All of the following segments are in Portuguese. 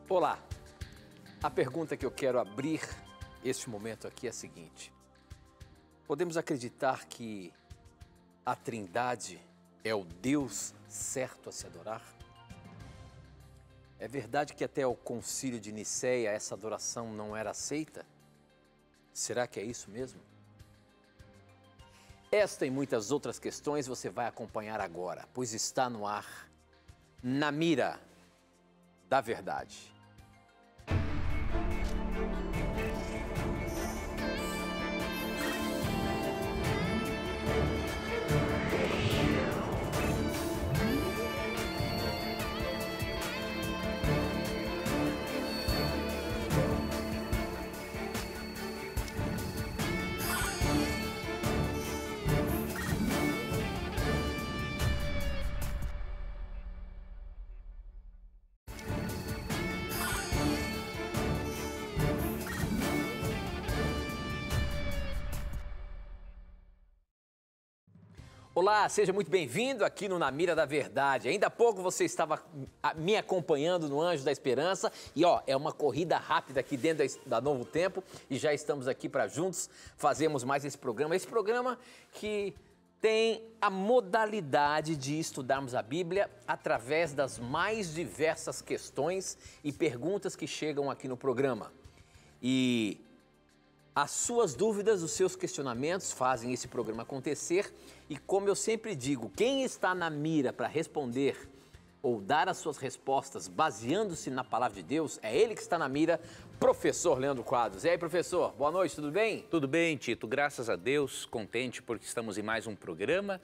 Olá, a pergunta que eu quero abrir este momento aqui é a seguinte: podemos acreditar que a Trindade é o Deus certo a se adorar? É verdade que até o Concílio de Nicéia essa adoração não era aceita? Será que é isso mesmo? Esta e muitas outras questões você vai acompanhar agora, pois está no ar, Na Mira da Verdade. Olá, seja muito bem-vindo aqui no Na Mira da Verdade. Ainda há pouco você estava me acompanhando no Anjo da Esperança e é uma corrida rápida aqui dentro da Novo Tempo e já estamos aqui para juntos fazermos mais esse programa que tem a modalidade de estudarmos a Bíblia através das mais diversas questões e perguntas que chegam aqui no programa. E as suas dúvidas, os seus questionamentos fazem esse programa acontecer e, como eu sempre digo, quem está na mira para responder ou dar as suas respostas baseando-se na palavra de Deus, é ele que está na mira, professor Leandro Quadros. E aí, professor, boa noite, tudo bem? Tudo bem, Tito, graças a Deus, contente porque estamos em mais um programa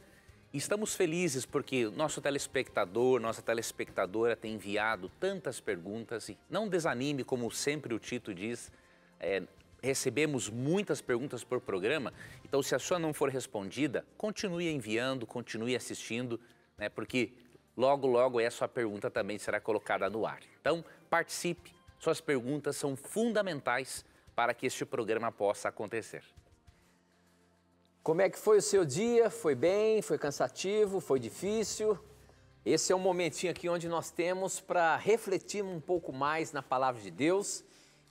e estamos felizes porque nosso telespectador, nossa telespectadora tem enviado tantas perguntas e não desanime, como sempre o Tito diz, recebemos muitas perguntas por programa, então se a sua não for respondida, continue enviando, continue assistindo, né, porque logo a sua pergunta também será colocada no ar. Então participe, suas perguntas são fundamentais para que este programa possa acontecer. Como é que foi o seu dia? Foi bem? Foi cansativo? Foi difícil? Esse é um momentinho aqui onde nós temos para refletir um pouco mais na palavra de Deus.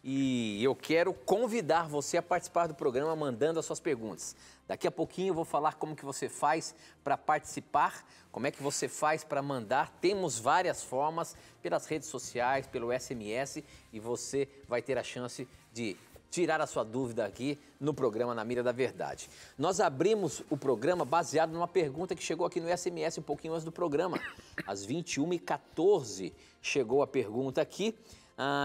E eu quero convidar você a participar do programa mandando as suas perguntas. Daqui a pouquinho eu vou falar como que você faz para participar, como é que você faz para mandar. Temos várias formas, pelas redes sociais, pelo SMS, e você vai ter a chance de tirar a sua dúvida aqui no programa Na Mira da Verdade. Nós abrimos o programa baseado numa pergunta que chegou aqui no SMS um pouquinho antes do programa. Às 21h14 chegou a pergunta aqui.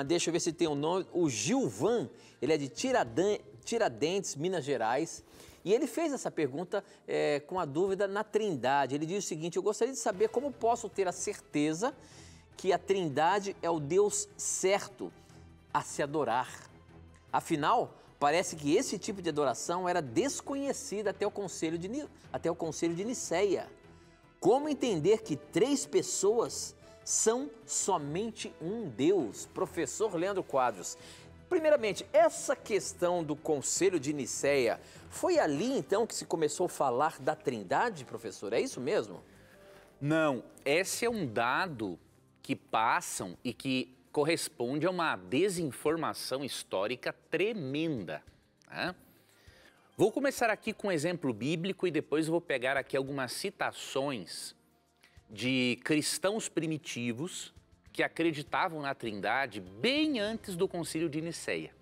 Deixa eu ver se tem um nome. O Gilvan, ele é de Tiradentes, Minas Gerais. E ele fez essa pergunta com a dúvida na Trindade. Ele diz o seguinte: eu gostaria de saber como posso ter a certeza que a Trindade é o Deus certo a se adorar. Afinal, parece que esse tipo de adoração era desconhecida até o Concílio de Nicéia. Como entender que 3 pessoas são somente um Deus? Professor Leandro Quadros, primeiramente, essa questão do Concílio de Nicéia, foi ali então que se começou a falar da Trindade, professor? É isso mesmo? Não, esse é um dado que passam e que corresponde a uma desinformação histórica tremenda, né? Vou começar aqui com um exemplo bíblico e depois vou pegar aqui algumas citações de cristãos primitivos que acreditavam na Trindade bem antes do Concílio de Nicéia.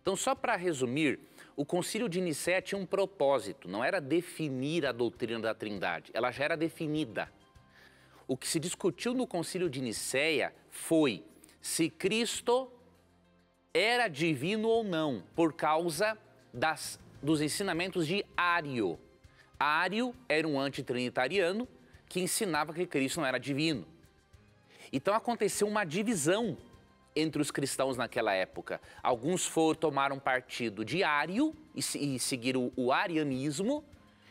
Então, só para resumir, o Concílio de Nicéia tinha um propósito, não era definir a doutrina da Trindade, ela já era definida. O que se discutiu no Concílio de Nicéia foi se Cristo era divino ou não, por causa dos ensinamentos de Ário. Ário era um antitrinitariano que ensinava que Cristo não era divino. Então aconteceu uma divisão entre os cristãos naquela época. Alguns tomaram partido de Ário e seguiram o arianismo,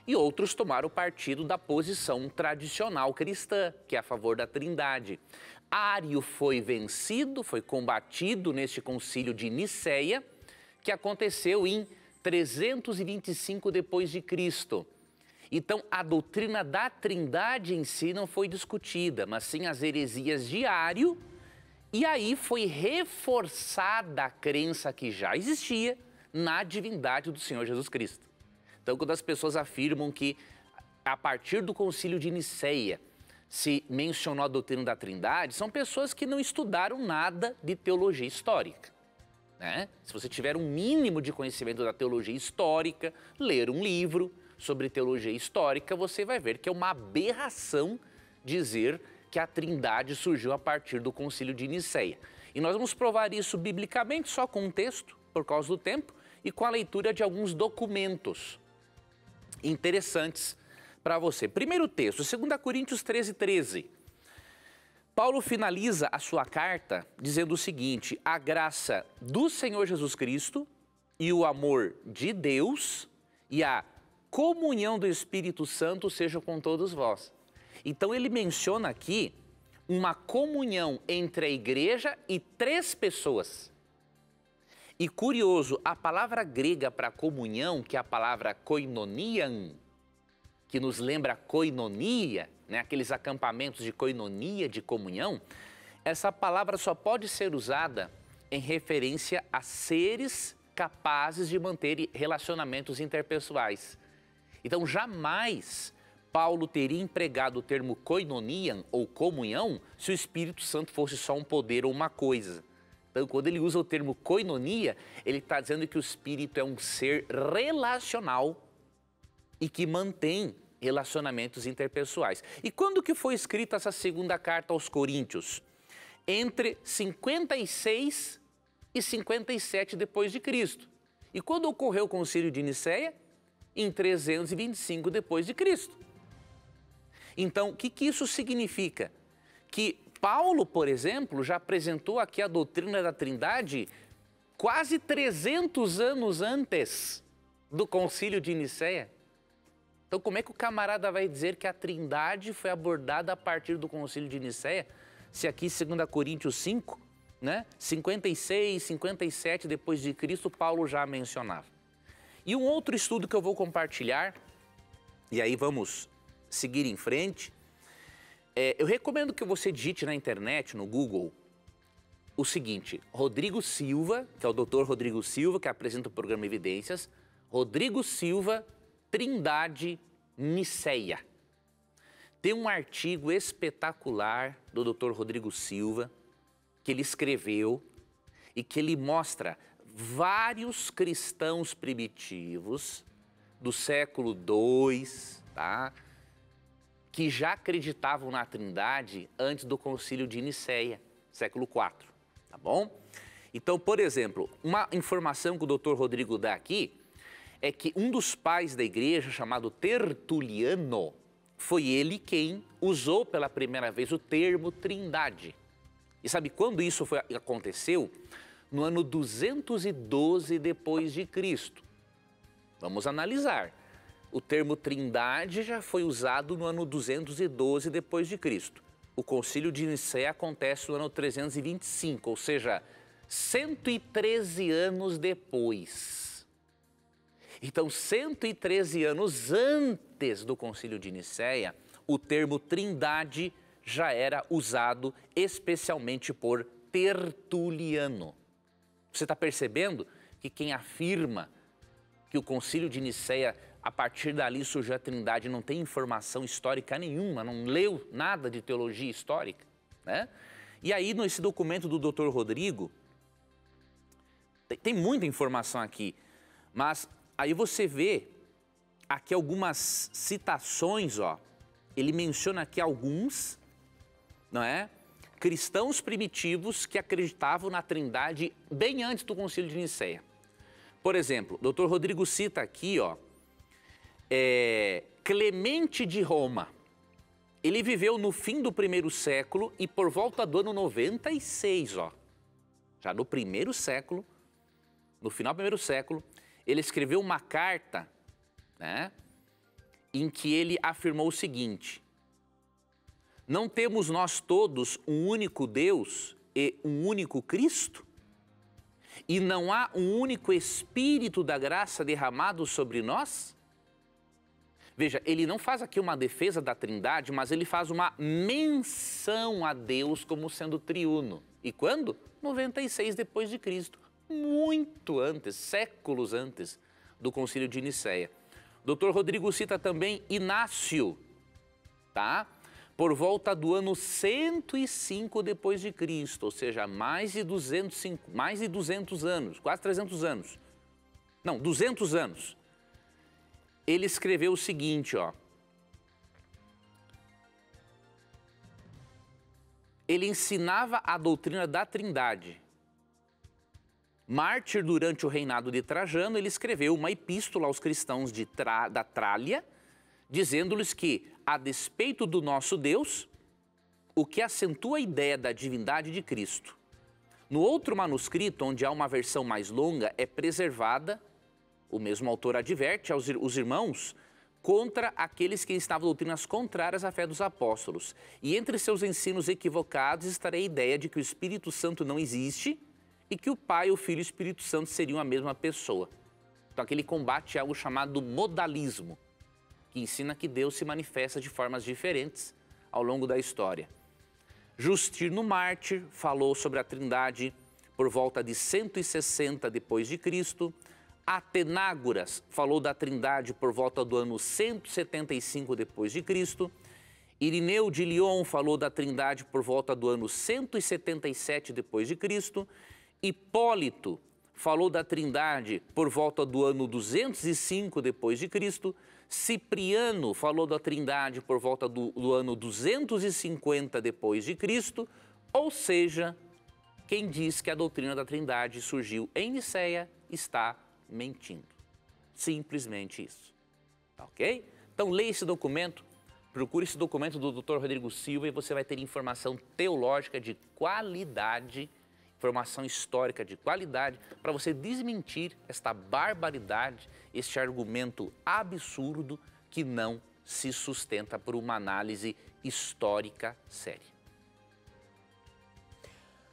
e outros tomaram partido da posição tradicional cristã, que é a favor da Trindade. Ário foi vencido, foi combatido neste concílio de Nicéia, que aconteceu em 325 depois de Cristo. Então, a doutrina da Trindade em si não foi discutida, mas sim as heresias de Ário E aí foi reforçada a crença que já existia na divindade do Senhor Jesus Cristo. Então, quando as pessoas afirmam que a partir do Concílio de Nicéia se mencionou a doutrina da Trindade, são pessoas que não estudaram nada de teologia histórica, né? Se você tiver um mínimo de conhecimento da teologia histórica, ler um livro sobre teologia histórica, você vai ver que é uma aberração dizer que a Trindade surgiu a partir do Concílio de Nicéia. E nós vamos provar isso biblicamente, só com um texto, por causa do tempo, e com a leitura de alguns documentos interessantes para você. Primeiro texto, 2 Coríntios 13:13. Paulo finaliza a sua carta dizendo o seguinte: a graça do Senhor Jesus Cristo e o amor de Deus e a comunhão do Espírito Santo sejam com todos vós. Então ele menciona aqui uma comunhão entre a igreja e 3 pessoas. E curioso, a palavra grega para comunhão, que é a palavra koinonian, que nos lembra koinonia, né? Aqueles acampamentos de koinonia, de comunhão, essa palavra só pode ser usada em referência a seres capazes de manter relacionamentos interpessoais. Então, jamais Paulo teria empregado o termo koinonian, ou comunhão, se o Espírito Santo fosse só um poder ou uma coisa. Então, quando ele usa o termo koinonia, ele está dizendo que o Espírito é um ser relacional e que mantém relacionamentos interpessoais. E quando que foi escrita essa segunda carta aos Coríntios? Entre 56 e 57 depois de Cristo. E quando ocorreu o Concílio de Nicéia? Em 325 depois de Cristo. Então, o que isso significa? Que Paulo, por exemplo, já apresentou aqui a doutrina da Trindade quase 300 anos antes do Concílio de Nicéia. Então, como é que o camarada vai dizer que a Trindade foi abordada a partir do Concílio de Nicéia, se aqui 2 Coríntios 5, né, 56, 57 depois de Cristo, Paulo já mencionava. E um outro estudo que eu vou compartilhar, e aí vamos seguir em frente, eu recomendo que você digite na internet, no Google, o seguinte: Rodrigo Silva, que é o Dr. Rodrigo Silva, que apresenta o programa Evidências, Rodrigo Silva, Trindade Nicéia. Tem um artigo espetacular do Dr. Rodrigo Silva, que ele escreveu e que ele mostra vários cristãos primitivos do século II, tá? Que já acreditavam na Trindade antes do Concílio de Nicéia, século IV, tá bom? Então, por exemplo, uma informação que o Dr. Rodrigo dá aqui é que um dos pais da igreja, chamado Tertuliano, foi ele quem usou pela primeira vez o termo Trindade. E sabe quando isso aconteceu? No ano 212 depois de Cristo. Vamos analisar. O termo Trindade já foi usado no ano 212 depois de Cristo. O Concílio de Nicéia acontece no ano 325, ou seja, 113 anos depois. Então, 113 anos antes do Concílio de Nicéia, o termo Trindade já era usado especialmente por Tertuliano. Você está percebendo que quem afirma que o Concílio de Nicéia, a partir dali surgiu a Trindade, não tem informação histórica nenhuma, não leu nada de teologia histórica, né? E aí, nesse documento do Dr. Rodrigo, tem muita informação aqui, mas aí você vê aqui algumas citações, ó. Ele menciona aqui alguns, não é? Cristãos primitivos que acreditavam na Trindade bem antes do Concílio de Nicéia. Por exemplo, o Dr. Rodrigo cita aqui, ó, Clemente de Roma. Ele viveu no fim do primeiro século e por volta do ano 96, ó. Já no primeiro século, no final do primeiro século, ele escreveu uma carta, né, em que ele afirmou o seguinte: não temos nós todos um único Deus e um único Cristo? E não há um único Espírito da graça derramado sobre nós? Veja, ele não faz aqui uma defesa da Trindade, mas ele faz uma menção a Deus como sendo triuno. E quando? 96 depois de Cristo, muito antes, séculos antes do Concílio de Nicéia. Dr. Rodrigo cita também Inácio, tá? Por volta do ano 105 depois de Cristo, ou seja, mais de 200 anos, quase 300 anos. Não, 200 anos. Ele escreveu o seguinte, ó. Ele ensinava a doutrina da Trindade. Mártir durante o reinado de Trajano, ele escreveu uma epístola aos cristãos da Trália, dizendo-lhes que, a despeito do nosso Deus, o que acentua a ideia da divindade de Cristo. No outro manuscrito, onde há uma versão mais longa, é preservada, o mesmo autor adverte os irmãos, contra aqueles que ensinavam doutrinas contrárias à fé dos apóstolos. E entre seus ensinos equivocados estaria a ideia de que o Espírito Santo não existe e que o Pai, o Filho e o Espírito Santo seriam a mesma pessoa. Então aquele combate é algo chamado modalismo, que ensina que Deus se manifesta de formas diferentes ao longo da história. Justino Mártir falou sobre a Trindade por volta de 160 depois de Cristo. Atenágoras falou da Trindade por volta do ano 175 depois de Cristo. Irineu de Lyon falou da Trindade por volta do ano 177 depois de Cristo. Hipólito falou da Trindade por volta do ano 205 depois de Cristo. Cipriano falou da Trindade por volta do ano 250 depois de Cristo, ou seja, quem diz que a doutrina da Trindade surgiu em Nicéia está mentindo. Simplesmente isso. Tá ok? Então leia esse documento, procure esse documento do Dr. Rodrigo Silva e você vai ter informação teológica de qualidade, informação histórica de qualidade, para você desmentir esta barbaridade, este argumento absurdo que não se sustenta por uma análise histórica séria.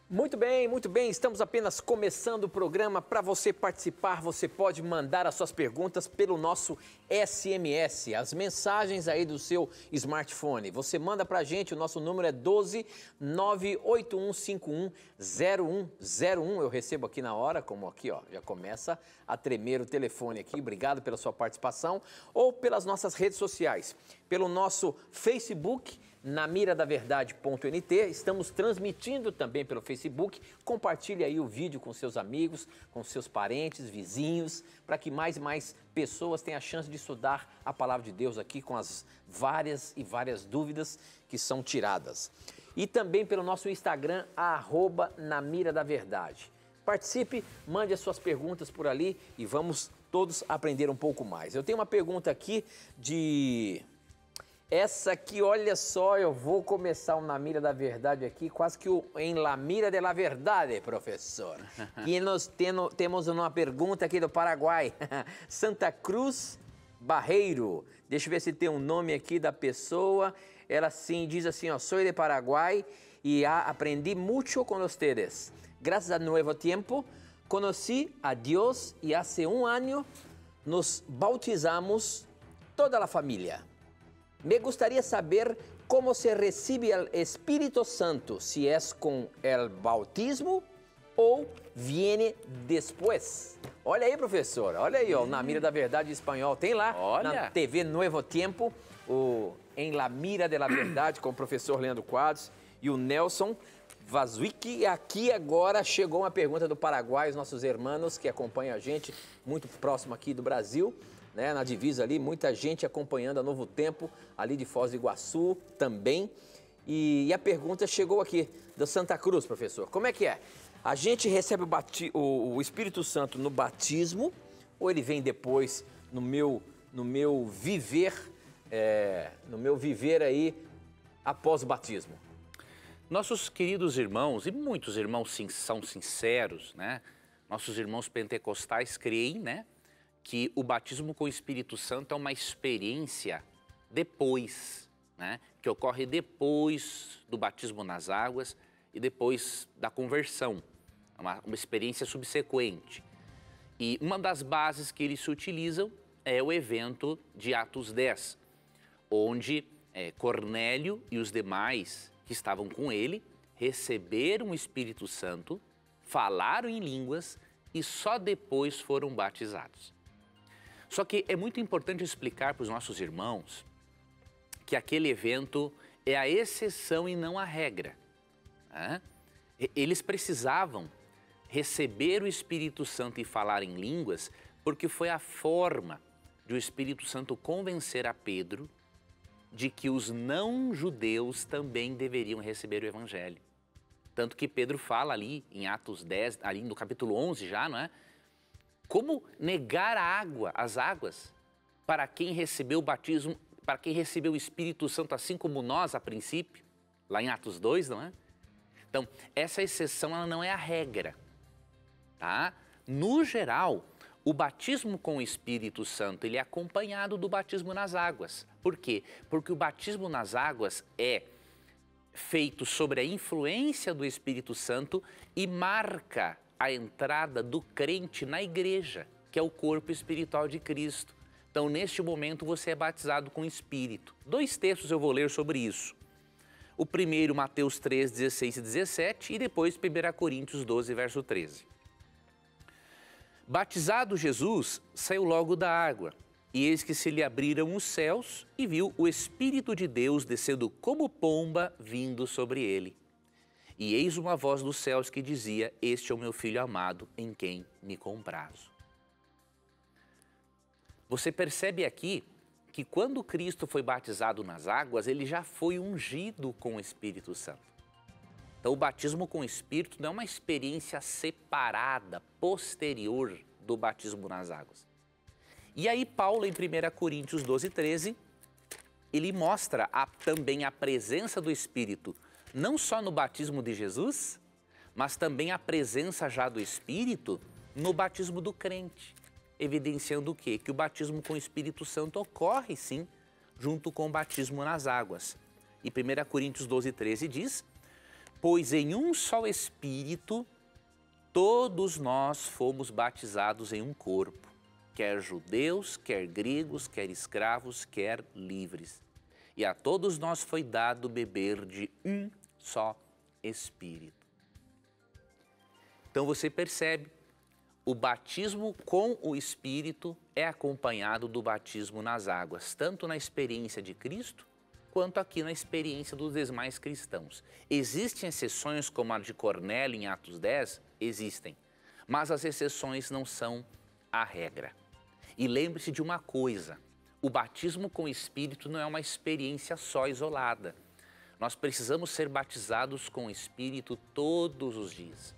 Muito bem, estamos apenas começando o programa. Para você participar, você pode mandar as suas perguntas pelo nosso SMS, as mensagens aí do seu smartphone. Você manda para a gente, o nosso número é 12 98151 0101. Eu recebo aqui na hora, como aqui, ó, já começa a tremer o telefone aqui. Obrigado pela sua participação. Ou pelas nossas redes sociais, pelo nosso Facebook, namiradaverdade.nt, estamos transmitindo também pelo Facebook. Compartilhe aí o vídeo com seus amigos, com seus parentes, vizinhos, para que mais e mais pessoas tenham a chance de estudar a palavra de Deus aqui com as várias dúvidas que são tiradas. E também pelo nosso Instagram, @namiradaverdade. Participe, mande as suas perguntas por ali e vamos todos aprender um pouco mais. Eu tenho uma pergunta aqui essa aqui, olha só, eu vou começar o Na Mira da Verdade aqui, quase que em La Mira de la Verdade, professor. E nós temos uma pergunta aqui do Paraguai, Santa Cruz Barreiro. Deixa eu ver se tem um nome aqui da pessoa. Ela diz assim, ó, sou de Paraguai e aprendi muito com ustedes. Graças ao novo tempo, conheci a Deus e há um ano nos bautizamos toda a família. Me gustaría saber cómo se recibe el Espíritu Santo, si es con el bautismo ou viene después. Olha aí, professor, olha aí, ó, Na Mira da Verdade em espanhol. Tem lá na TV Novo Tempo, em La Mira de la Verdade, com o professor Leandro Quadros e o Nelson Vazuic. E aqui agora chegou uma pergunta do Paraguai, os nossos irmãos que acompanham a gente, muito próximo aqui do Brasil. Né, na divisa ali, muita gente acompanhando a Novo Tempo, ali de Foz do Iguaçu também. E a pergunta chegou aqui, da Santa Cruz, professor. Como é que é? A gente recebe o Espírito Santo no batismo ou ele vem depois no meu viver, aí após o batismo? Nossos queridos irmãos, e muitos irmãos são sinceros, né? Nossos irmãos pentecostais creem, né, que o batismo com o Espírito Santo é uma experiência depois, né? Que ocorre depois do batismo nas águas e depois da conversão, uma experiência subsequente. E uma das bases que eles se utilizam é o evento de Atos 10, onde Cornélio e os demais que estavam com ele receberam o Espírito Santo, falaram em línguas e só depois foram batizados. Só que é muito importante explicar para os nossos irmãos que aquele evento é a exceção e não a regra. Eles precisavam receber o Espírito Santo e falar em línguas porque foi a forma de o Espírito Santo convencer a Pedro de que os não-judeus também deveriam receber o Evangelho. Tanto que Pedro fala ali em Atos 10, ali no capítulo 11 já, não é? Como negar as águas para quem recebeu o batismo, para quem recebeu o Espírito Santo, assim como nós a princípio, lá em Atos 2, não é? Então, essa exceção ela não é a regra, tá? No geral, o batismo com o Espírito Santo ele é acompanhado do batismo nas águas. Por quê? Porque o batismo nas águas é feito sobre a influência do Espírito Santo e marca a entrada do crente na igreja, que é o corpo espiritual de Cristo. Então, neste momento, você é batizado com o Espírito. 2 textos eu vou ler sobre isso. O primeiro, Mateus 3, 16 e 17, e depois 1 Coríntios 12, verso 13. Batizado Jesus, saiu logo da água, e eis que se lhe abriram os céus, e viu o Espírito de Deus descendo como pomba vindo sobre ele. E eis uma voz dos céus que dizia: Este é o meu Filho amado, em quem me comprazo. Você percebe aqui que quando Cristo foi batizado nas águas, ele já foi ungido com o Espírito Santo. Então, o batismo com o Espírito não é uma experiência separada, posterior do batismo nas águas. E aí, Paulo, em 1 Coríntios 12, 13, ele mostra também a presença do Espírito, não só no batismo de Jesus, mas também a presença já do Espírito no batismo do crente, evidenciando o quê? Que o batismo com o Espírito Santo ocorre, sim, junto com o batismo nas águas. E 1 Coríntios 12, 13 diz: Pois em um só Espírito todos nós fomos batizados em um corpo, quer judeus, quer gregos, quer escravos, quer livres. E a todos nós foi dado beber de um só Espírito. Então você percebe, o batismo com o Espírito é acompanhado do batismo nas águas, tanto na experiência de Cristo, quanto aqui na experiência dos demais cristãos. Existem exceções como a de Cornélio em Atos 10? Existem, mas as exceções não são a regra. E lembre-se de uma coisa, o batismo com o Espírito não é uma experiência só isolada. Nós precisamos ser batizados com o Espírito todos os dias,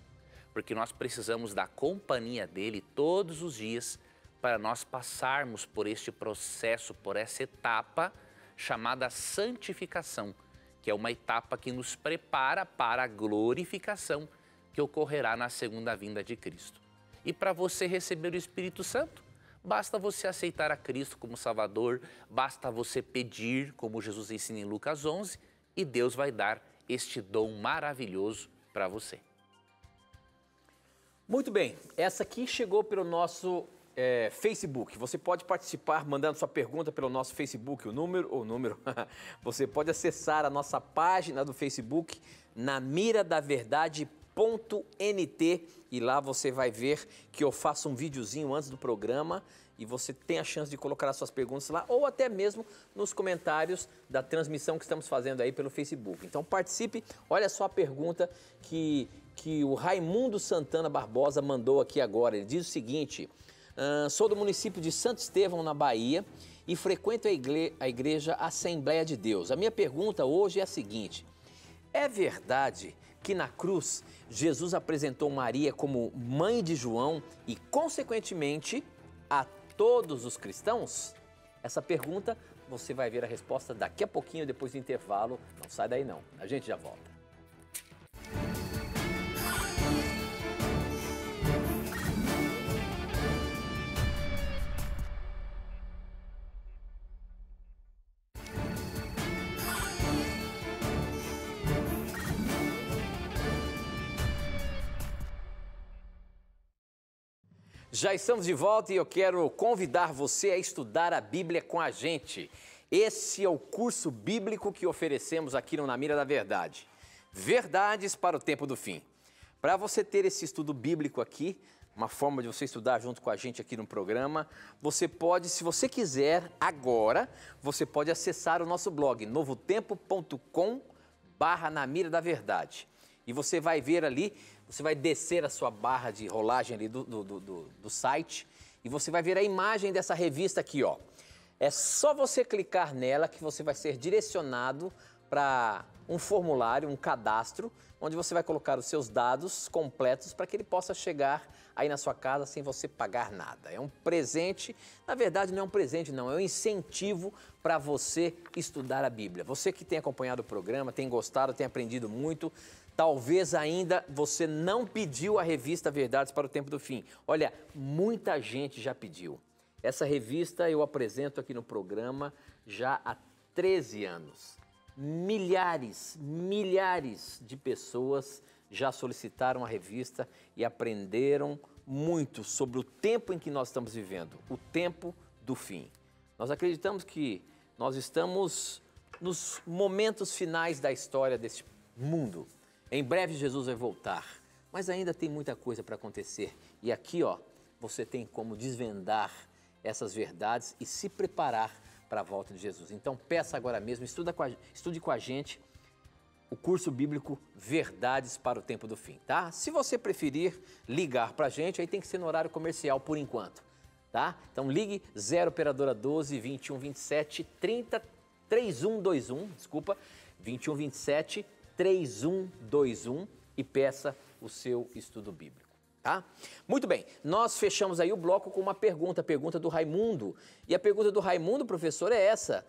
porque nós precisamos da companhia dele todos os dias para nós passarmos por este processo, por essa etapa chamada santificação, que é uma etapa que nos prepara para a glorificação que ocorrerá na segunda vinda de Cristo. E para você receber o Espírito Santo, basta você aceitar a Cristo como Salvador, basta você pedir, como Jesus ensina em Lucas 11, e Deus vai dar este dom maravilhoso para você. Muito bem, essa aqui chegou pelo nosso Facebook. Você pode participar mandando sua pergunta pelo nosso Facebook, o número, você pode acessar a nossa página do Facebook, namiradaverdade.nt, e lá você vai ver que eu faço um videozinho antes do programa e você tem a chance de colocar as suas perguntas lá ou até mesmo nos comentários da transmissão que estamos fazendo aí pelo Facebook. Então participe, olha só a pergunta que o Raimundo Santana Barbosa mandou aqui agora. Ele diz o seguinte: sou do município de Santo Estevão, na Bahia, e frequento a igreja Assembleia de Deus. A minha pergunta hoje é a seguinte: é verdade que na cruz Jesus apresentou Maria como mãe de João e, consequentemente, a todos os cristãos? Essa pergunta você vai ver a resposta daqui a pouquinho, depois do intervalo. Não sai daí não, a gente já volta. Já estamos de volta e eu quero convidar você a estudar a Bíblia com a gente. Esse é o curso bíblico que oferecemos aqui no Na Mira da Verdade. Verdades para o tempo do fim. Para você ter esse estudo bíblico aqui, uma forma de você estudar junto com a gente aqui no programa, você pode, se você quiser, agora, você pode acessar o nosso blog, novotempo.com/Na Mira da Verdade. E você vai ver ali, você vai descer a sua barra de rolagem ali do site e você vai ver a imagem dessa revista aqui, ó. É só você clicar nela que você vai ser direcionado para um formulário, um cadastro, onde você vai colocar os seus dados completos para que ele possa chegar aí na sua casa sem você pagar nada. É um presente, na verdade não é um presente não, é um incentivo para você estudar a Bíblia. Você que tem acompanhado o programa, tem gostado, tem aprendido muito, talvez ainda você não pediu a revista Verdades para o Tempo do Fim. Olha, muita gente já pediu. Essa revista eu apresento aqui no programa já há 13 anos. Milhares de pessoas já solicitaram a revista e aprenderam muito sobre o tempo em que nós estamos vivendo, o tempo do fim. Nós acreditamos que nós estamos nos momentos finais da história deste mundo. Em breve Jesus vai voltar, mas ainda tem muita coisa para acontecer. E aqui, ó, você tem como desvendar essas verdades e se preparar para a volta de Jesus. Então peça agora mesmo, estude com a gente o curso bíblico Verdades para o Tempo do Fim, tá? Se você preferir ligar para a gente, aí tem que ser no horário comercial por enquanto, tá? Então ligue 0 operadora 12 21 27 30 3121, desculpa, 21 27 3121 e peça o seu estudo bíblico. Tá? Muito bem, nós fechamos aí o bloco com uma pergunta, a pergunta do Raimundo. E a pergunta do Raimundo, professor, é essa.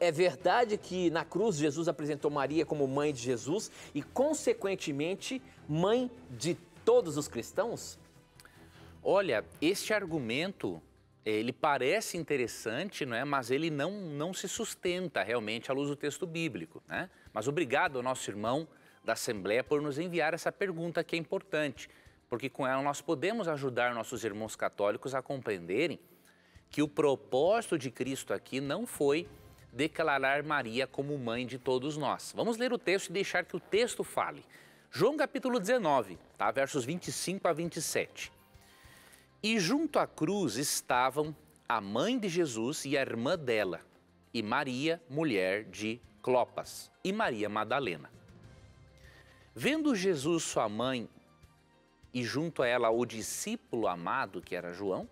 É verdade que na cruz Jesus apresentou Maria como mãe de Jesus e, consequentemente, mãe de todos os cristãos? Olha, este argumento, ele parece interessante, não é? Mas ele não se sustenta realmente à luz do texto bíblico, né? Mas obrigado ao nosso irmão da Assembleia por nos enviar essa pergunta que é importante, porque com ela nós podemos ajudar nossos irmãos católicos a compreenderem que o propósito de Cristo aqui não foi declarar Maria como mãe de todos nós. Vamos ler o texto e deixar que o texto fale. João capítulo 19, tá? Versos 25 a 27. E junto à cruz estavam a mãe de Jesus e a irmã dela, e Maria, mulher de Clopas, e Maria Madalena. Vendo Jesus sua mãe e junto a ela o discípulo amado, que era João,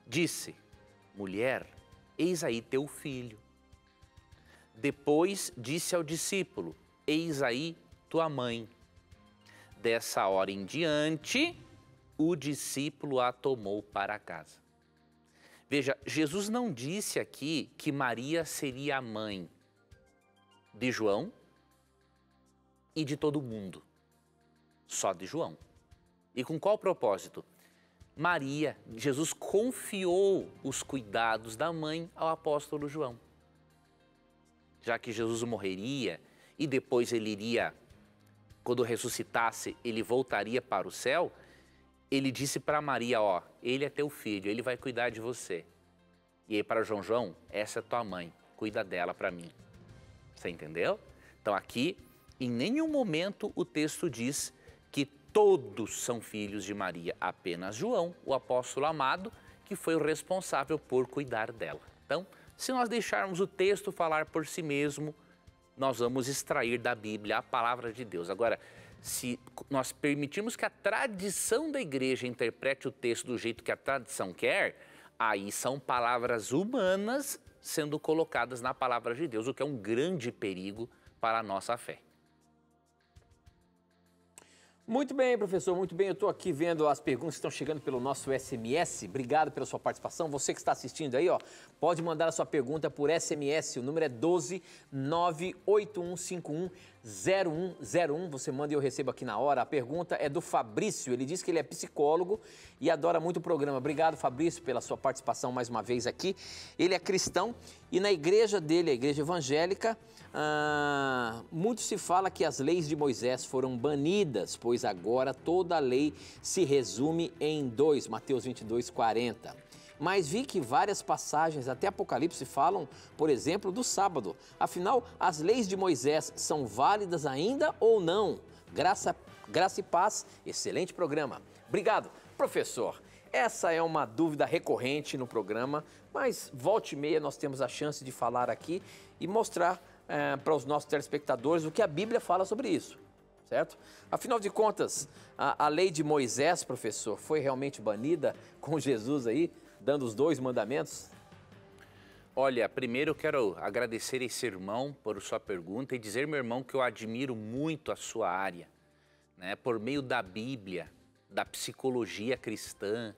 disse: mulher, eis aí teu filho. Depois disse ao discípulo: eis aí tua mãe. Dessa hora em diante, o discípulo a tomou para casa. Veja, Jesus não disse aqui que Maria seria a mãe de João e de todo mundo, só de João. E com qual propósito? Maria, Jesus confiou os cuidados da mãe ao apóstolo João. Já que Jesus morreria e depois ele iria, quando ressuscitasse, ele voltaria para o céu, ele disse para Maria, ó, ele é teu filho, ele vai cuidar de você. E aí para João, essa é tua mãe, cuida dela para mim. Você entendeu? Então aqui, em nenhum momento o texto diz que todos são filhos de Maria, apenas João, o apóstolo amado, que foi o responsável por cuidar dela. Então, se nós deixarmos o texto falar por si mesmo, nós vamos extrair da Bíblia a palavra de Deus. Agora, se nós permitirmos que a tradição da igreja interprete o texto do jeito que a tradição quer, aí são palavras humanas sendo colocadas na palavra de Deus, o que é um grande perigo para a nossa fé. Muito bem, professor, muito bem. Eu estou aqui vendo as perguntas que estão chegando pelo nosso SMS. Obrigado pela sua participação. Você que está assistindo aí, ó, pode mandar a sua pergunta por SMS. O número é 12 98151 0101. Você manda e eu recebo aqui na hora. A pergunta é do Fabrício. Ele diz que ele é psicólogo e adora muito o programa. Obrigado, Fabrício, pela sua participação mais uma vez aqui. Ele é cristão e na igreja dele, a igreja evangélica, muito se fala que as leis de Moisés foram banidas, pois agora toda a lei se resume em 2, Mateus 22, 40. mas vi que várias passagens até Apocalipse falam, por exemplo, do sábado. Afinal, as leis de Moisés são válidas ainda ou não? Graça e paz, excelente programa. Obrigado, professor. Essa é uma dúvida recorrente no programa, mas volta e meia nós temos a chance de falar aqui e mostrar para os nossos telespectadores o que a Bíblia fala sobre isso, certo? Afinal de contas, a lei de Moisés, professor, foi realmente banida com Jesus aí, dando os 2 mandamentos? Olha, primeiro eu quero agradecer esse irmão por sua pergunta e dizer, meu irmão, que eu admiro muito a sua área, né? Por meio da Bíblia, da psicologia cristã,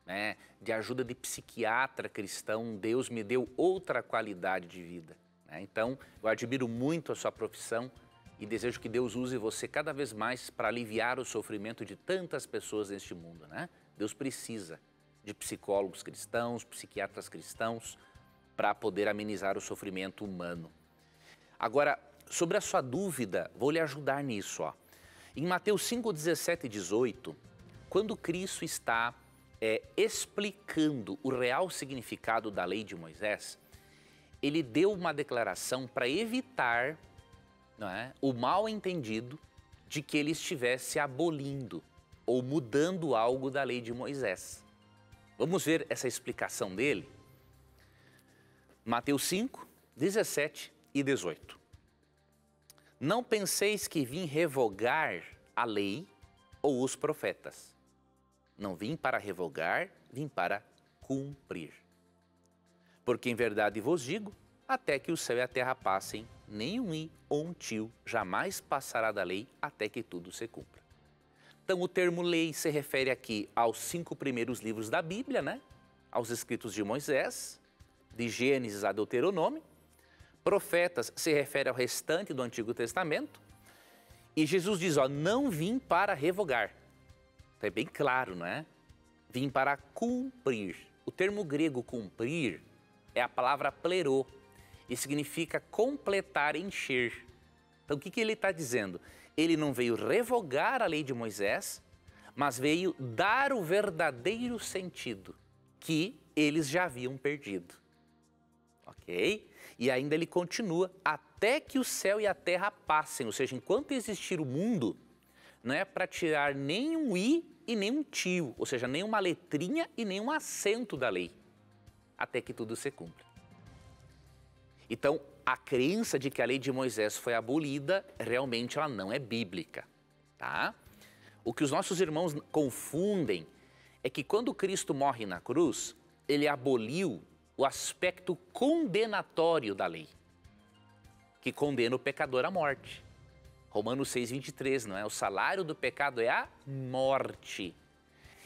né? De ajuda de psiquiatra cristão, Deus me deu outra qualidade de vida, né? Então, eu admiro muito a sua profissão e desejo que Deus use você cada vez mais para aliviar o sofrimento de tantas pessoas neste mundo, né? Deus precisa de psicólogos cristãos, psiquiatras cristãos, para poder amenizar o sofrimento humano. Agora, sobre a sua dúvida, vou lhe ajudar nisso, ó. Em Mateus 5, 17 e 18, quando Cristo está explicando o real significado da lei de Moisés, ele deu uma declaração para evitar, não é, o mal entendido de que ele estivesse abolindo ou mudando algo da lei de Moisés. Vamos ver essa explicação dele? Mateus 5, 17 e 18. Não penseis que vim revogar a lei ou os profetas. Não vim para revogar, vim para cumprir. Porque em verdade vos digo, até que o céu e a terra passem, nenhum i ou um tio jamais passará da lei até que tudo se cumpra. Então o termo lei se refere aqui aos 5 primeiros livros da Bíblia, né? Aos escritos de Moisés, de Gênesis a Deuteronômio. Profetas se refere ao restante do Antigo Testamento. E Jesus diz, ó, não vim para revogar. Então é bem claro, não é? Vim para cumprir. O termo grego cumprir é a palavra plerô e significa completar, encher. Então o que ele está dizendo? Ele não veio revogar a lei de Moisés, mas veio dar o verdadeiro sentido que eles já haviam perdido. Ok? E ainda ele continua, até que o céu e a terra passem, ou seja, enquanto existir o mundo, não é para tirar nem um i e nem um tio, ou seja, nem uma letrinha e nem um acento da lei, até que tudo se cumpra. Então, a crença de que a lei de Moisés foi abolida, realmente ela não é bíblica, tá? O que os nossos irmãos confundem é que quando Cristo morre na cruz, ele aboliu o aspecto condenatório da lei, que condena o pecador à morte. Romanos 6, 23, não é? O salário do pecado é a morte.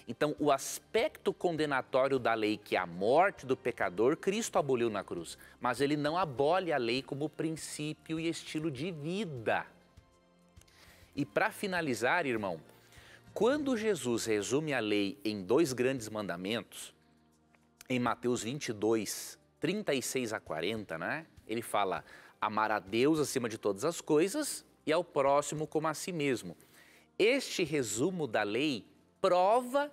Então, o aspecto condenatório da lei, que é a morte do pecador, Cristo aboliu na cruz. Mas ele não abole a lei como princípio e estilo de vida. E para finalizar, irmão, quando Jesus resume a lei em 2 grandes mandamentos, em Mateus 22, 36 a 40, né? Ele fala, amar a Deus acima de todas as coisas e ao próximo como a si mesmo. Este resumo da lei prova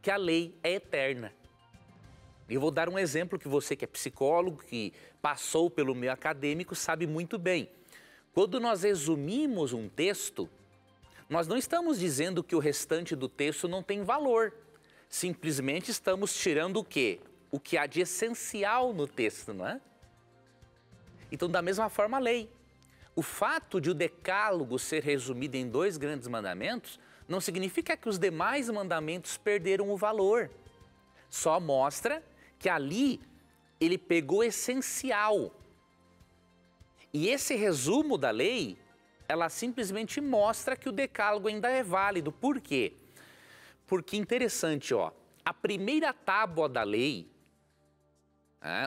que a lei é eterna. Eu vou dar um exemplo que você que é psicólogo, que passou pelo meio acadêmico, sabe muito bem. Quando nós resumimos um texto, nós não estamos dizendo que o restante do texto não tem valor. Simplesmente estamos tirando o quê? O que há de essencial no texto, não é? Então, da mesma forma, a lei. O fato de o decálogo ser resumido em 2 grandes mandamentos não significa que os demais mandamentos perderam o valor. Só mostra que ali ele pegou o essencial. E esse resumo da lei, ela simplesmente mostra que o decálogo ainda é válido. Por quê? Porque interessante, ó, a primeira tábua da lei,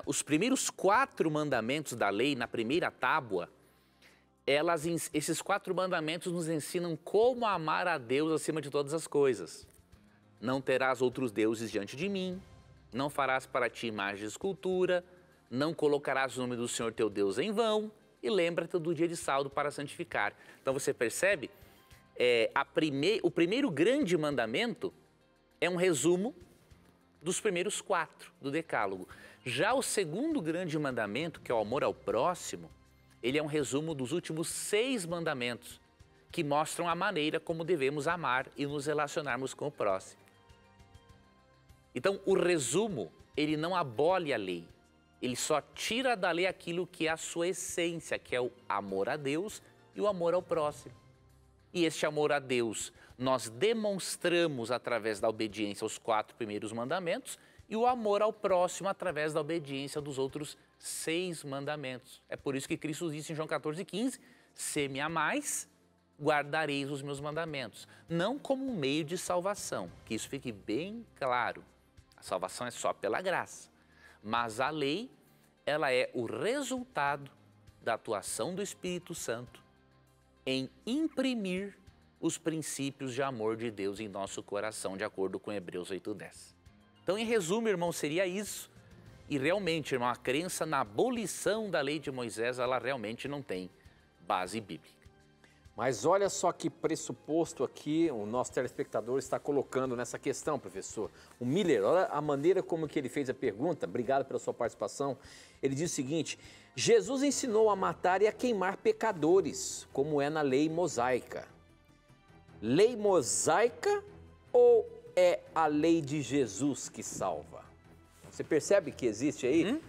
os primeiros 4 mandamentos da lei na primeira tábua, esses 4 mandamentos nos ensinam como amar a Deus acima de todas as coisas. Não terás outros deuses diante de mim, não farás para ti imagem de escultura, não colocarás o nome do Senhor teu Deus em vão e lembra-te do dia de sábado para santificar. Então você percebe, o primeiro grande mandamento é um resumo dos primeiros 4 do Decálogo. Já o segundo grande mandamento, que é o amor ao próximo, ele é um resumo dos últimos 6 mandamentos, que mostram a maneira como devemos amar e nos relacionarmos com o próximo. Então, o resumo, ele não abole a lei, ele só tira da lei aquilo que é a sua essência, que é o amor a Deus e o amor ao próximo. E este amor a Deus nós demonstramos através da obediência aos 4 primeiros mandamentos e o amor ao próximo através da obediência dos outros 6 mandamentos. É por isso que Cristo disse em João 14,15, se me amais, guardareis os meus mandamentos. Não como um meio de salvação, que isso fique bem claro. A salvação é só pela graça. Mas a lei, ela é o resultado da atuação do Espírito Santo em imprimir os princípios de amor de Deus em nosso coração, de acordo com Hebreus 8:10. Então, em resumo, irmão, seria isso. E realmente, irmão, a crença na abolição da lei de Moisés, ela realmente não tem base bíblica. Mas olha só que pressuposto aqui o nosso telespectador está colocando nessa questão, professor. O Miller, olha a maneira como que ele fez a pergunta, obrigado pela sua participação. Ele diz o seguinte, Jesus ensinou a matar e a queimar pecadores, como é na lei mosaica. Lei mosaica ou é a lei de Jesus que salva? Você percebe que existe aí?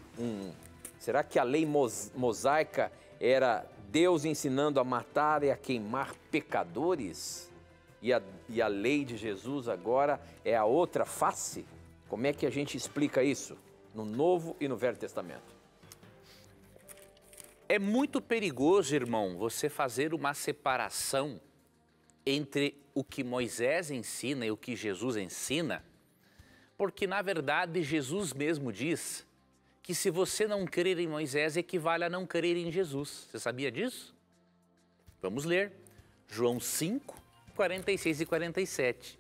Será que a lei mosaica era Deus ensinando a matar e a queimar pecadores? E a lei de Jesus agora é a outra face? Como é que a gente explica isso no Novo e no Velho Testamento? É muito perigoso, irmão, você fazer uma separação entre o que Moisés ensina e o que Jesus ensina, porque, na verdade, Jesus mesmo diz que se você não crer em Moisés, equivale a não crer em Jesus. Você sabia disso? Vamos ler. João 5, 46 e 47.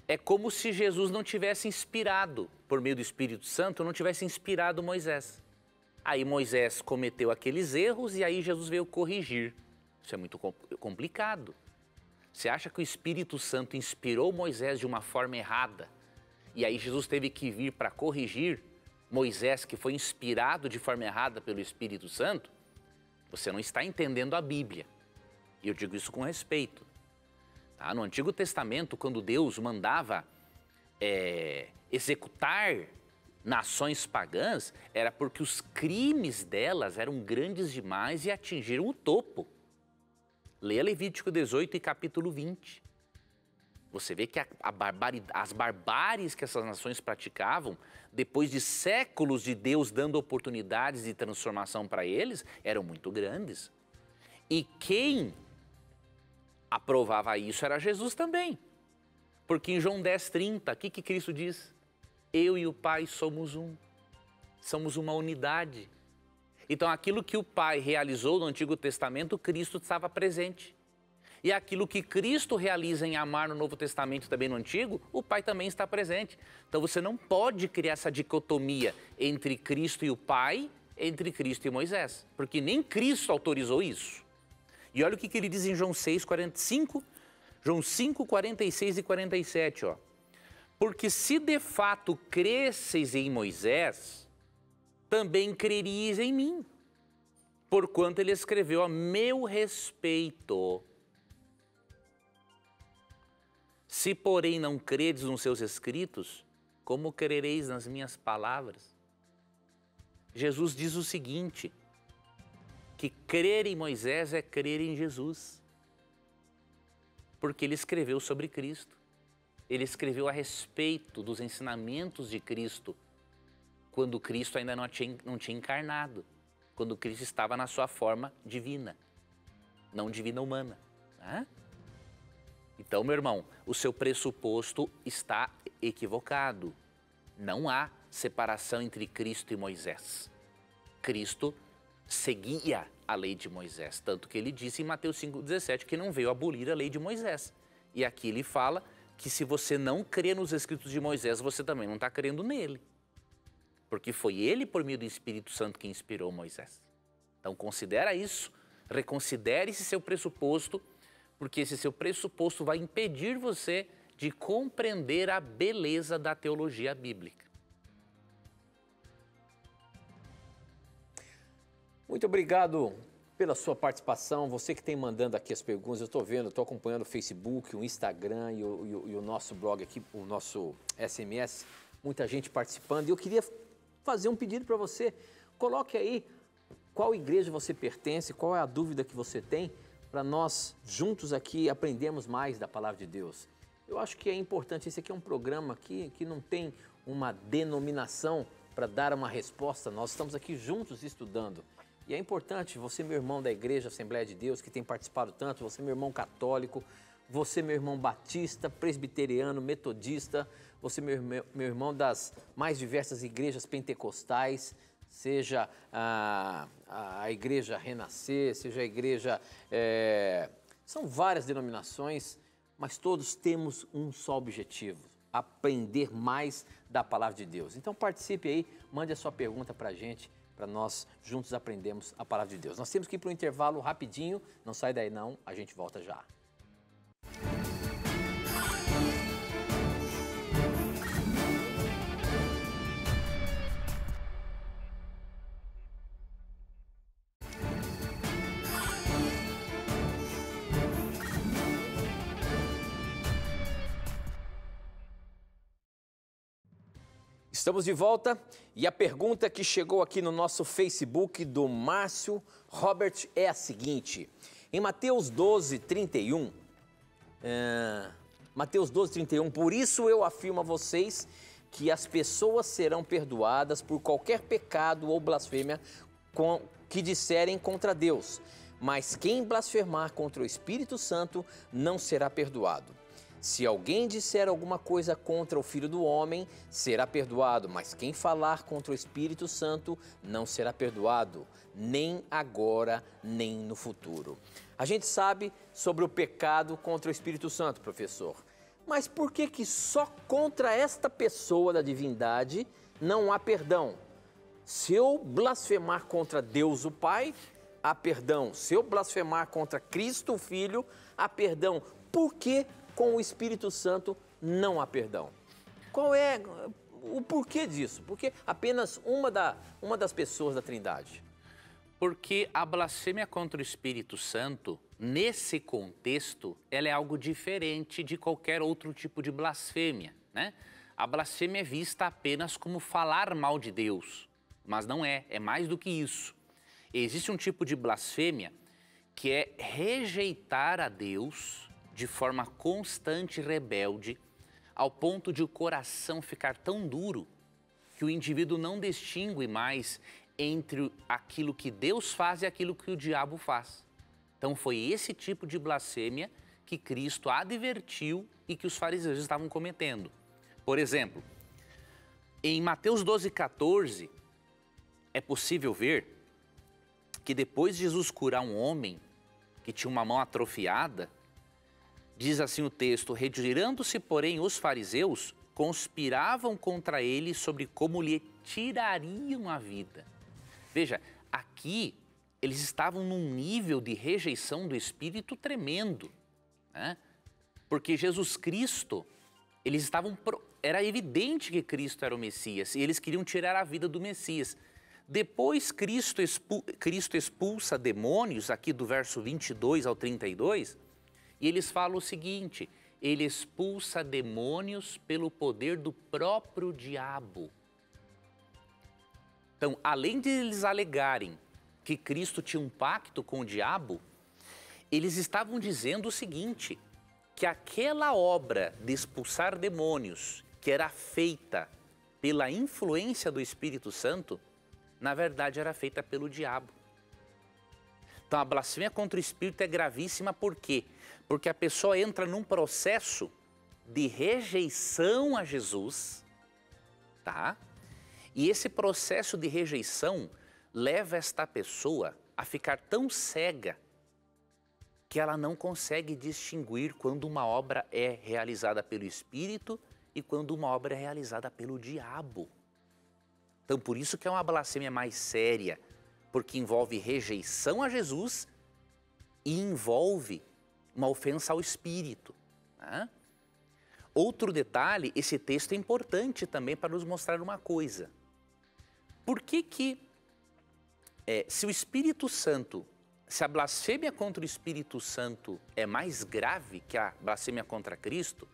É como se Jesus não tivesse inspirado, por meio do Espírito Santo, não tivesse inspirado Moisés. Aí Moisés cometeu aqueles erros e aí Jesus veio corrigir. Isso é muito complicado. Você acha que o Espírito Santo inspirou Moisés de uma forma errada e aí Jesus teve que vir para corrigir Moisés, que foi inspirado de forma errada pelo Espírito Santo? Você não está entendendo a Bíblia. E eu digo isso com respeito. Tá? No Antigo Testamento, quando Deus mandava executar nações pagãs, era porque os crimes delas eram grandes demais e atingiram o topo. Leia Levítico 18 e capítulo 20. Você vê que as barbáries que essas nações praticavam, depois de séculos de Deus dando oportunidades de transformação para eles, eram muito grandes. E quem aprovava isso era Jesus também. Porque em João 10:30, o que Cristo diz? Eu e o Pai somos um. Somos uma unidade. Então, aquilo que o Pai realizou no Antigo Testamento, Cristo estava presente. E aquilo que Cristo realiza em amar no Novo Testamento, também no Antigo, o Pai também está presente. Então, você não pode criar essa dicotomia entre Cristo e o Pai, entre Cristo e Moisés, porque nem Cristo autorizou isso. E olha o que ele diz em João 6:45, João 5, 46 e 47, ó. Porque se de fato cresceis em Moisés, também creríeis em mim, porquanto ele escreveu a meu respeito. Se, porém, não credes nos seus escritos, como crereis nas minhas palavras? Jesus diz o seguinte, que crer em Moisés é crer em Jesus, porque ele escreveu sobre Cristo. Ele escreveu a respeito dos ensinamentos de Cristo, quando Cristo ainda não tinha encarnado, quando Cristo estava na sua forma divina, não divina humana. Né? Então, meu irmão, o seu pressuposto está equivocado. Não há separação entre Cristo e Moisés. Cristo seguia a lei de Moisés, tanto que ele disse em Mateus 5,17 que não veio abolir a lei de Moisés. E aqui ele fala que se você não crê nos escritos de Moisés, você também não está crendo nele. Porque foi ele, por meio do Espírito Santo, que inspirou Moisés. Então considera isso, reconsidere esse seu pressuposto, porque esse seu pressuposto vai impedir você de compreender a beleza da teologia bíblica. Muito obrigado pela sua participação, você que tem mandando aqui as perguntas, eu estou vendo, estou acompanhando o Facebook, o Instagram e o nosso blog aqui, o nosso SMS, muita gente participando, e eu queria fazer um pedido para você, coloque aí qual igreja você pertence, qual é a dúvida que você tem, para nós juntos aqui aprendermos mais da Palavra de Deus. Eu acho que é importante, esse aqui é um programa aqui que não tem uma denominação para dar uma resposta, nós estamos aqui juntos estudando. E é importante, você, meu irmão da Igreja Assembleia de Deus, que tem participado tanto, você, meu irmão católico, você, meu irmão batista, presbiteriano, metodista, você, meu irmão das mais diversas igrejas pentecostais, seja a Igreja Renascer, seja a Igreja... são várias denominações, mas todos temos um só objetivo, aprender mais da Palavra de Deus. Então participe aí, mande a sua pergunta para a gente, para nós juntos aprendermos a Palavra de Deus. Nós temos que ir para um intervalo rapidinho, não sai daí não, a gente volta já. Estamos de volta e a pergunta que chegou aqui no nosso Facebook do Márcio Robert é a seguinte. Em Mateus 12:31, por isso eu afirmo a vocês que as pessoas serão perdoadas por qualquer pecado ou blasfêmia que disserem contra Deus, mas quem blasfemar contra o Espírito Santo não será perdoado. Se alguém disser alguma coisa contra o Filho do Homem, será perdoado, mas quem falar contra o Espírito Santo não será perdoado, nem agora, nem no futuro. A gente sabe sobre o pecado contra o Espírito Santo, professor, mas por que só contra esta pessoa da divindade não há perdão? Se eu blasfemar contra Deus o Pai, há perdão. Se eu blasfemar contra Cristo o Filho, há perdão. Por que com o Espírito Santo não há perdão? Qual é o porquê disso? Porque apenas uma das pessoas da Trindade. Porque a blasfêmia contra o Espírito Santo, nesse contexto, ela é algo diferente de qualquer outro tipo de blasfêmia, né? A blasfêmia é vista apenas como falar mal de Deus, mas não é, é mais do que isso. Existe um tipo de blasfêmia que é rejeitar a Deus de forma constante e rebelde, ao ponto de o coração ficar tão duro que o indivíduo não distingue mais entre aquilo que Deus faz e aquilo que o diabo faz. Então foi esse tipo de blasfêmia que Cristo advertiu e que os fariseus estavam cometendo. Por exemplo, em Mateus 12:14, é possível ver que depois de Jesus curar um homem que tinha uma mão atrofiada, diz assim o texto: retirando-se, porém, os fariseus, conspiravam contra ele sobre como lhe tirariam a vida. Veja, aqui eles estavam num nível de rejeição do Espírito tremendo, né? Porque Jesus Cristo, era evidente que Cristo era o Messias e eles queriam tirar a vida do Messias. Depois Cristo expulsa demônios, aqui do verso 22 ao 32, e eles falam o seguinte: ele expulsa demônios pelo poder do próprio diabo. Então, além de eles alegarem que Cristo tinha um pacto com o diabo, eles estavam dizendo o seguinte, que aquela obra de expulsar demônios, que era feita pela influência do Espírito Santo, na verdade era feita pelo diabo. Então a blasfêmia contra o Espírito é gravíssima, por quê? Porque a pessoa entra num processo de rejeição a Jesus, tá? E esse processo de rejeição leva esta pessoa a ficar tão cega que ela não consegue distinguir quando uma obra é realizada pelo Espírito e quando uma obra é realizada pelo diabo. Então por isso que é uma blasfêmia mais séria, porque envolve rejeição a Jesus e envolve uma ofensa ao Espírito, né? Outro detalhe, esse texto é importante também para nos mostrar uma coisa. Por que se o Espírito Santo, se a blasfêmia contra o Espírito Santo é mais grave que a blasfêmia contra Cristo,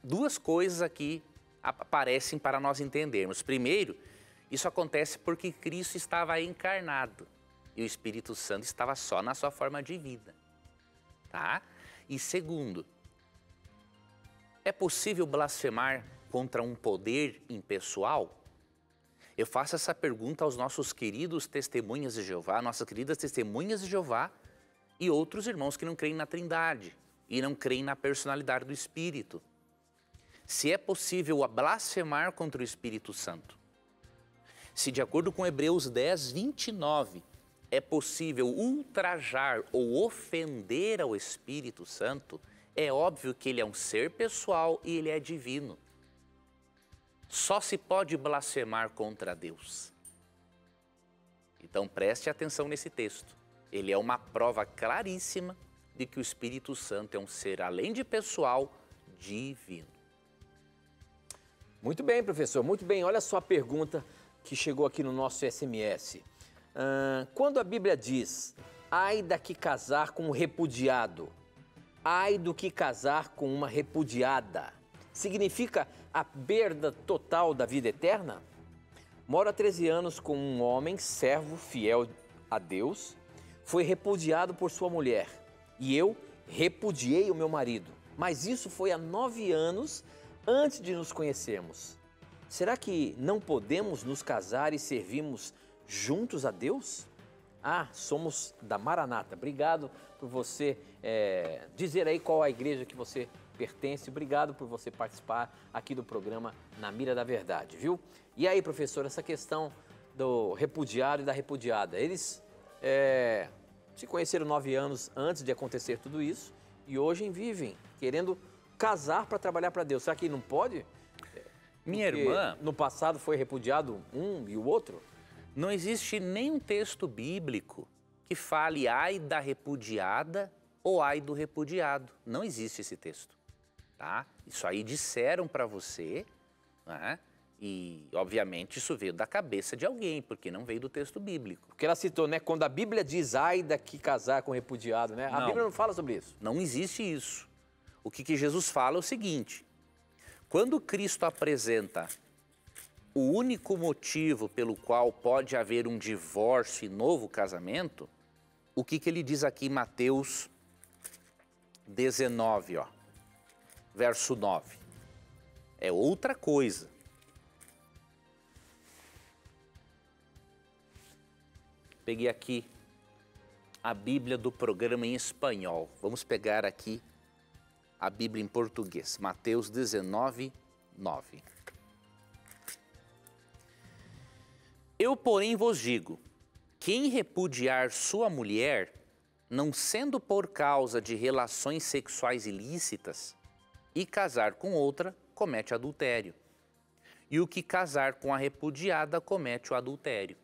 duas coisas aqui aparecem para nós entendermos. Primeiro, isso acontece porque Cristo estava encarnado e o Espírito Santo estava só na sua forma de vida, tá? E segundo, é possível blasfemar contra um poder impessoal? Eu faço essa pergunta aos nossos queridos testemunhas de Jeová, nossas queridas testemunhas de Jeová e outros irmãos que não creem na Trindade e não creem na personalidade do Espírito. Se é possível blasfemar contra o Espírito Santo, se de acordo com Hebreus 10, 29, é possível ultrajar ou ofender ao Espírito Santo, é óbvio que ele é um ser pessoal e ele é divino. Só se pode blasfemar contra Deus. Então preste atenção nesse texto. Ele é uma prova claríssima de que o Espírito Santo é um ser, além de pessoal, divino. Muito bem, professor, muito bem. Olha só a pergunta que chegou aqui no nosso SMS. Quando a Bíblia diz, ai da que casar com um repudiado, ai do que casar com uma repudiada, significa a perda total da vida eterna? Moro há 13 anos com um homem, servo, fiel a Deus, foi repudiado por sua mulher e eu repudiei o meu marido. Mas isso foi há 9 anos antes de nos conhecermos. Será que não podemos nos casar e servirmos juntos a Deus? Somos da Maranata. Obrigado por você dizer aí qual a igreja que você pertence. Obrigado por você participar aqui do programa Na Mira da Verdade, viu? E aí, professor, essa questão do repudiado e da repudiada, eles se conheceram 9 anos antes de acontecer tudo isso e hoje vivem querendo casar para trabalhar para Deus. Será que não pode? Minha irmã... No passado foi repudiado um e o outro? Não existe nenhum texto bíblico que fale ai da repudiada ou ai do repudiado. Não existe esse texto, tá? Isso aí disseram para você, né? E, obviamente, isso veio da cabeça de alguém, porque não veio do texto bíblico. Porque ela citou, né? Quando a Bíblia diz ai da que casar com repudiado, né? A Bíblia não fala sobre isso. Não existe isso. O que Jesus fala é o seguinte, quando Cristo apresenta o único motivo pelo qual pode haver um divórcio e novo casamento, o que ele diz aqui em Mateus 19, verso 9? É outra coisa. Peguei aqui a Bíblia do programa em espanhol. Vamos pegar aqui a Bíblia em português. Mateus 19, 9. Eu, porém, vos digo, quem repudiar sua mulher, não sendo por causa de relações sexuais ilícitas, e casar com outra, comete adultério. E o que casar com a repudiada, comete o adultério.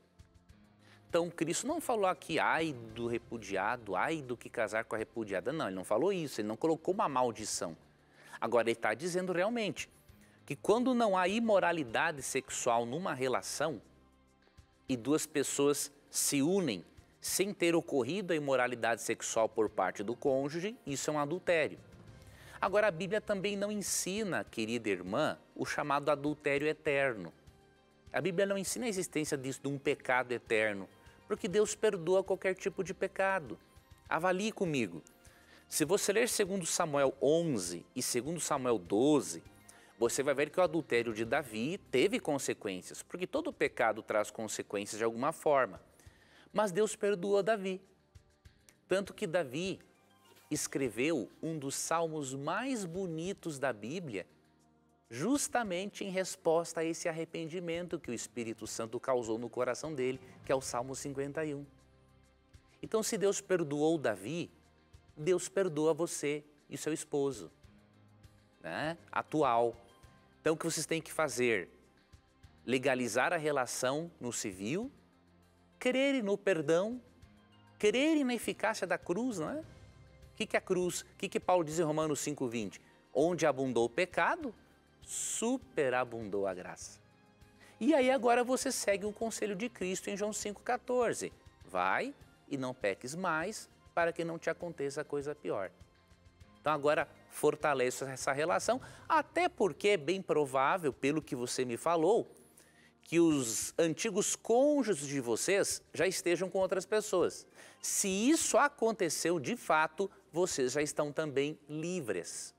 Então, Cristo não falou aqui, ai do repudiado, ai do que casar com a repudiada. Não, ele não falou isso, ele não colocou uma maldição. Agora, ele está dizendo realmente que quando não há imoralidade sexual numa relação e duas pessoas se unem sem ter ocorrido a imoralidade sexual por parte do cônjuge, isso é um adultério. Agora, a Bíblia também não ensina, querida irmã, o chamado adultério eterno. A Bíblia não ensina a existência disso, de um pecado eterno, porque Deus perdoa qualquer tipo de pecado. Avalie comigo. Se você ler 2 Samuel 11 e 2 Samuel 12, você vai ver que o adultério de Davi teve consequências, porque todo pecado traz consequências de alguma forma. Mas Deus perdoou Davi. Tanto que Davi escreveu um dos salmos mais bonitos da Bíblia, justamente em resposta a esse arrependimento que o Espírito Santo causou no coração dele, que é o Salmo 51. Então, se Deus perdoou Davi, Deus perdoa você e seu esposo, né? Atual. Então, o que vocês têm que fazer? Legalizar a relação no civil, crerem no perdão, crerem na eficácia da cruz, não é? O que é a cruz? O que Paulo diz em Romanos 5,20? Onde abundou o pecado, superabundou a graça. E aí agora você segue o conselho de Cristo em João 5,14. Vai e não peques mais, para que não te aconteça coisa pior. Então agora fortaleça essa relação, até porque é bem provável, pelo que você me falou, que os antigos cônjuges de vocês já estejam com outras pessoas. Se isso aconteceu de fato, vocês já estão também livres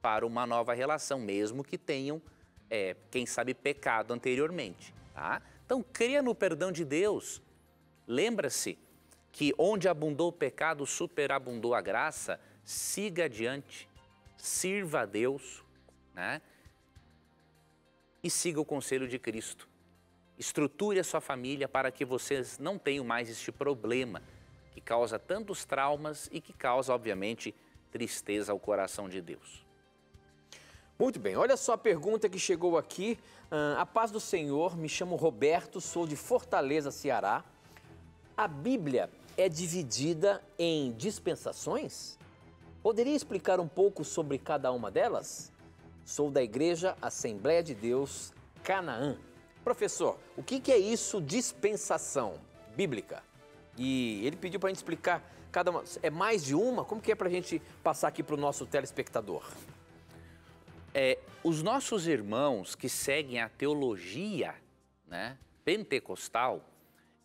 para uma nova relação, mesmo que tenham, quem sabe, pecado anteriormente. Tá? Então, creia no perdão de Deus. Lembra-se que onde abundou o pecado, superabundou a graça. Siga adiante, sirva a Deus, né? E siga o conselho de Cristo. Estruture a sua família para que vocês não tenham mais este problema que causa tantos traumas e que causa, obviamente, tristeza ao coração de Deus. Muito bem, olha só a pergunta que chegou aqui. A paz do Senhor, me chamo Roberto, sou de Fortaleza, Ceará. A Bíblia é dividida em dispensações? Poderia explicar um pouco sobre cada uma delas? Sou da Igreja Assembleia de Deus, Canaã. Professor, o que é isso, dispensação bíblica? E ele pediu para a gente explicar cada uma. É mais de uma? Como que é para a gente passar aqui para o nosso telespectador? Os nossos irmãos que seguem a teologia, né, pentecostal,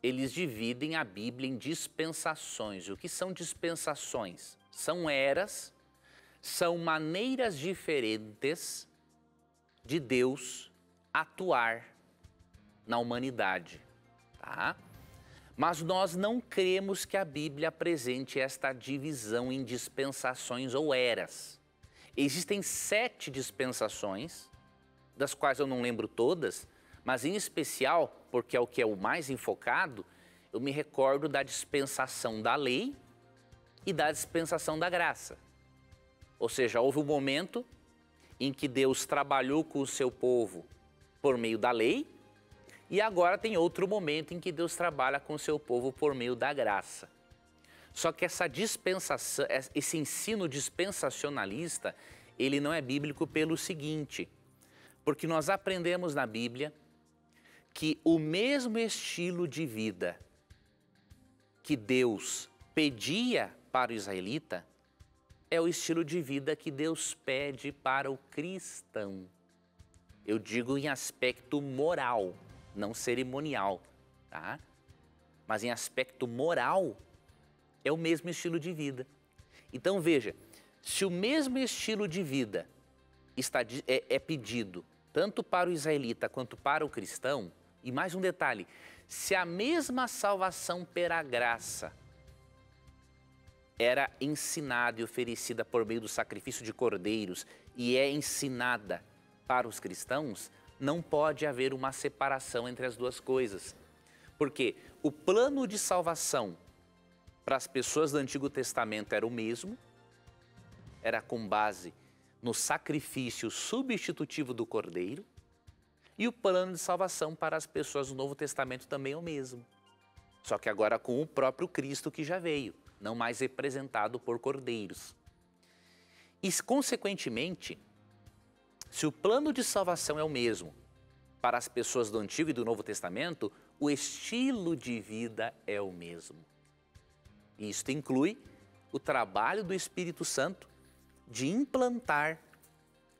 eles dividem a Bíblia em dispensações. O que são dispensações? São eras, são maneiras diferentes de Deus atuar na humanidade, tá? Mas nós não cremos que a Bíblia apresente esta divisão em dispensações ou eras. Existem 7 dispensações, das quais eu não lembro todas, mas em especial, porque é o que é o mais enfocado, eu me recordo da dispensação da lei e da dispensação da graça. Ou seja, houve um momento em que Deus trabalhou com o seu povo por meio da lei, e agora tem outro momento em que Deus trabalha com o seu povo por meio da graça. Só que essa dispensação, esse ensino dispensacionalista, ele não é bíblico pelo seguinte, porque nós aprendemos na Bíblia que o mesmo estilo de vida que Deus pedia para o israelita é o estilo de vida que Deus pede para o cristão. Eu digo em aspecto moral, não cerimonial, tá? Mas em aspecto moral, é o mesmo estilo de vida. Então veja, se o mesmo estilo de vida é pedido tanto para o israelita quanto para o cristão, e mais um detalhe, se a mesma salvação pela graça era ensinada e oferecida por meio do sacrifício de cordeiros e é ensinada para os cristãos, não pode haver uma separação entre as duas coisas. Porque o plano de salvação para as pessoas do Antigo Testamento era o mesmo, era com base no sacrifício substitutivo do cordeiro, e o plano de salvação para as pessoas do Novo Testamento também é o mesmo. Só que agora com o próprio Cristo que já veio, não mais representado por cordeiros. E, consequentemente, se o plano de salvação é o mesmo para as pessoas do Antigo e do Novo Testamento, o estilo de vida é o mesmo. E isto inclui o trabalho do Espírito Santo de implantar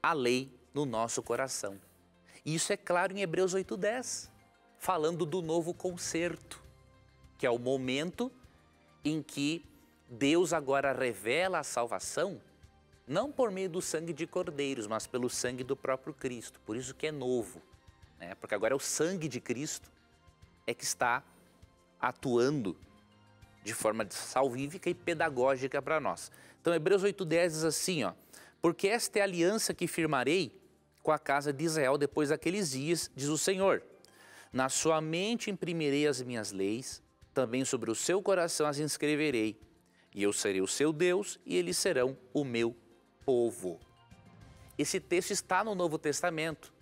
a lei no nosso coração. E isso é claro em Hebreus 8:10, falando do novo concerto, que é o momento em que Deus agora revela a salvação, não por meio do sangue de cordeiros, mas pelo sangue do próprio Cristo. Por isso que é novo, né? Porque agora é o sangue de Cristo é que está atuando de forma salvífica e pedagógica para nós. Então, Hebreus 8:10 diz assim, ó, porque esta é a aliança que firmarei com a casa de Israel depois daqueles dias, diz o Senhor. Na sua mente imprimirei as minhas leis, também sobre o seu coração as inscreverei. E eu serei o seu Deus e eles serão o meu povo. Esse texto está no Novo Testamento.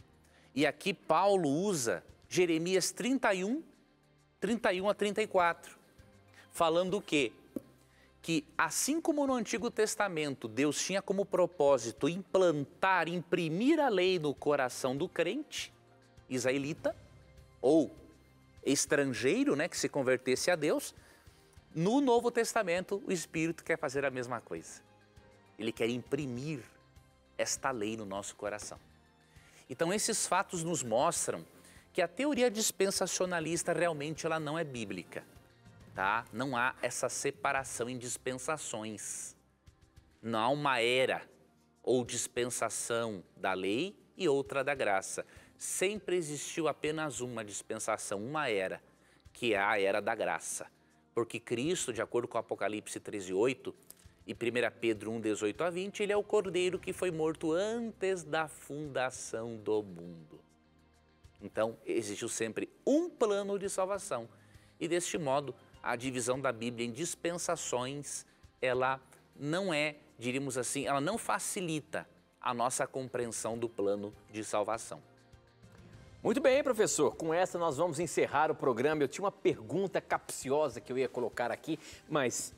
E aqui Paulo usa Jeremias 31 a 34. Falando o quê? que, assim como no Antigo Testamento, Deus tinha como propósito implantar, imprimir a lei no coração do crente israelita, ou estrangeiro, né, que se convertesse a Deus, no Novo Testamento o Espírito quer fazer a mesma coisa. Ele quer imprimir esta lei no nosso coração. Então esses fatos nos mostram que a teoria dispensacionalista realmente ela não é bíblica, tá? Não há essa separação em dispensações. Não há uma era ou dispensação da lei e outra da graça. Sempre existiu apenas uma dispensação, uma era, que é a era da graça. Porque Cristo, de acordo com Apocalipse 13:8 e 1 Pedro 1:18-20, ele é o Cordeiro que foi morto antes da fundação do mundo. Então, existiu sempre um plano de salvação. E deste modo, a divisão da Bíblia em dispensações, ela não é, diríamos assim, ela não facilita a nossa compreensão do plano de salvação. Muito bem, professor. Com essa nós vamos encerrar o programa. Eu tinha uma pergunta capciosa que eu ia colocar aqui, mas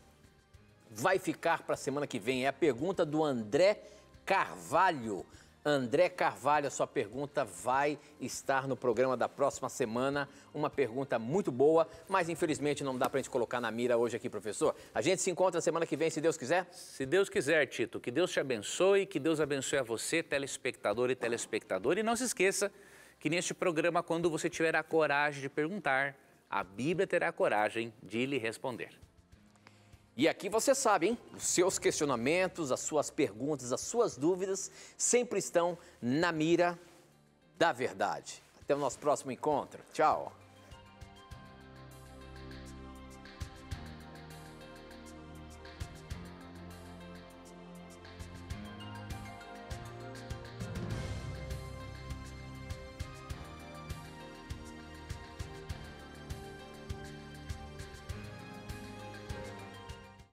vai ficar para a semana que vem. É a pergunta do André Carvalho. André Carvalho, a sua pergunta vai estar no programa da próxima semana. Uma pergunta muito boa, mas infelizmente não dá para a gente colocar na mira hoje aqui, professor. A gente se encontra semana que vem, se Deus quiser? Se Deus quiser, Tito. Que Deus te abençoe, que Deus abençoe a você, telespectador e telespectadora. E não se esqueça que neste programa, quando você tiver a coragem de perguntar, a Bíblia terá a coragem de lhe responder. E aqui você sabe, hein? Os seus questionamentos, as suas perguntas, as suas dúvidas sempre estão na mira da verdade. Até o nosso próximo encontro. Tchau!